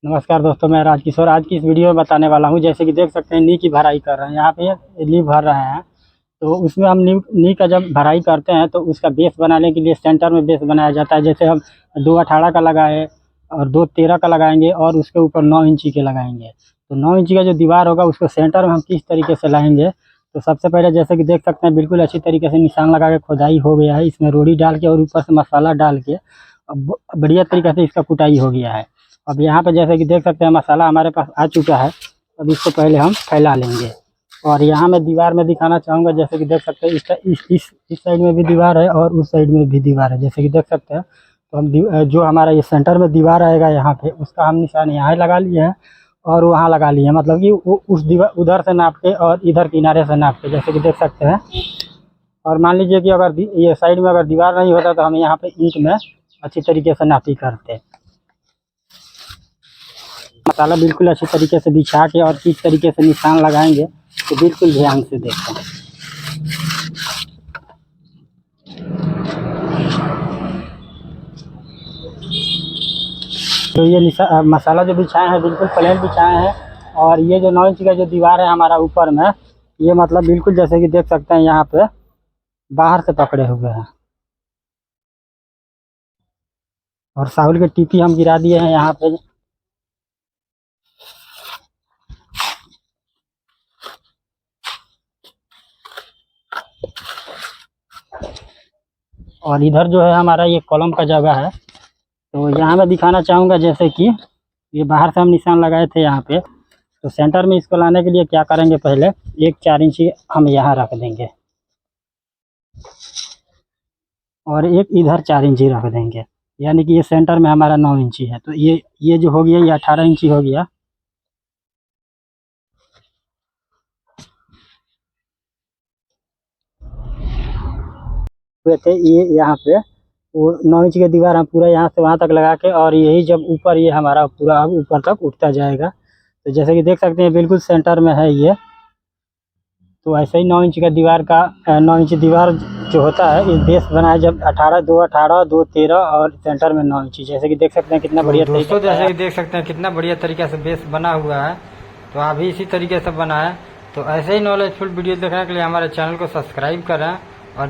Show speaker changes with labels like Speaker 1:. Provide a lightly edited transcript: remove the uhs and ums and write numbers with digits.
Speaker 1: नमस्कार दोस्तों, मैं राजकिशोर आज की इस वीडियो में बताने वाला हूं। जैसे कि देख सकते हैं नी की भराई कर रहे हैं। यहाँ पे नी भर रहे हैं, तो उसमें हम नी का जब भराई करते हैं तो उसका बेस बनाने के लिए सेंटर में बेस बनाया जाता है। जैसे हम 2 18 का लगाए और 2 13 का लगाएंगे और उसके ऊपर 9 इंची के लगाएंगे। तो 9 इंची का जो दीवार होगा उसको सेंटर में हम किस तरीके से लाएंगे, तो सबसे पहले जैसे कि देख सकते हैं बिल्कुल अच्छी तरीके से निशान लगा के खुदाई हो गया है। इसमें रोड़ी डाल के और ऊपर से मसाला डाल के अब बढ़िया तरीके से इसका कुटाई हो गया है। अब यहाँ पे जैसे कि देख सकते हैं मसाला हमारे पास आ चुका है। अब इसको पहले हम फैला लेंगे और यहाँ मैं दीवार में दिखाना चाहूँगा। जैसे कि देख सकते हैं इस साइड में भी दीवार है और उस साइड में भी दीवार है। जैसे कि देख सकते हैं, तो हम जो हमारा ये सेंटर में दीवार आएगा यहाँ पे, उसका हम निशान यहाँ लगा लिए हैं और वहाँ लगा लिए हैं। मतलब कि वो उस दीवार उधर से नाप के और इधर किनारे से नाप के, जैसे कि देख सकते हैं। और मान लीजिए कि अगर ये साइड में अगर दीवार नहीं होता तो हम यहाँ पे ईंट में अच्छी तरीके से नापी करते। मसाला बिल्कुल अच्छी तरीके से बिछा के और किस तरीके से निशान लगाएंगे तो बिल्कुल ध्यान से देखें। तो ये मसाला जो बिछाए हैं बिल्कुल प्लेन बिछाए हैं। और ये जो 9 इंच का जो दीवार है हमारा ऊपर में, ये मतलब बिल्कुल जैसे कि देख सकते हैं यहाँ पे बाहर से पकड़े हुए हैं। और साउल के टीपी हम गिरा दिए हैं यहाँ पे। और इधर जो है हमारा ये कॉलम का जगह है। तो यहाँ मैं दिखाना चाहूँगा, जैसे कि ये बाहर से हम निशान लगाए थे यहाँ पे, तो सेंटर में इसको लाने के लिए क्या करेंगे, पहले एक 4 इंची हम यहाँ रख देंगे और एक इधर 4 इंची रख देंगे। यानी कि ये सेंटर में हमारा 9 इंची है। तो ये जो हो गया ये 18 इंची हो गया। हुए थे ये यहाँ पे वो 9 इंच की दीवार हम पूरा यहाँ से वहाँ तक लगा के, और यही जब ऊपर ये हमारा पूरा अब ऊपर तक उठता जाएगा। तो जैसे कि देख सकते हैं बिल्कुल सेंटर में है ये। तो ऐसे ही 9 इंच का दीवार का 9 इंच दीवार जो होता है, इस बेस बनाया जब 18 2 18 2 13 और सेंटर में 9 इंच। जैसे कि देख सकते हैं कितना बढ़िया
Speaker 2: दोस्तों, जैसे कि देख सकते हैं कितना बढ़िया तरीके से बेस बना हुआ है। तो आप भी इसी तरीके से बनाएं। तो ऐसे ही नॉलेजफुल वीडियो देखने के लिए हमारे चैनल को सब्सक्राइब करें और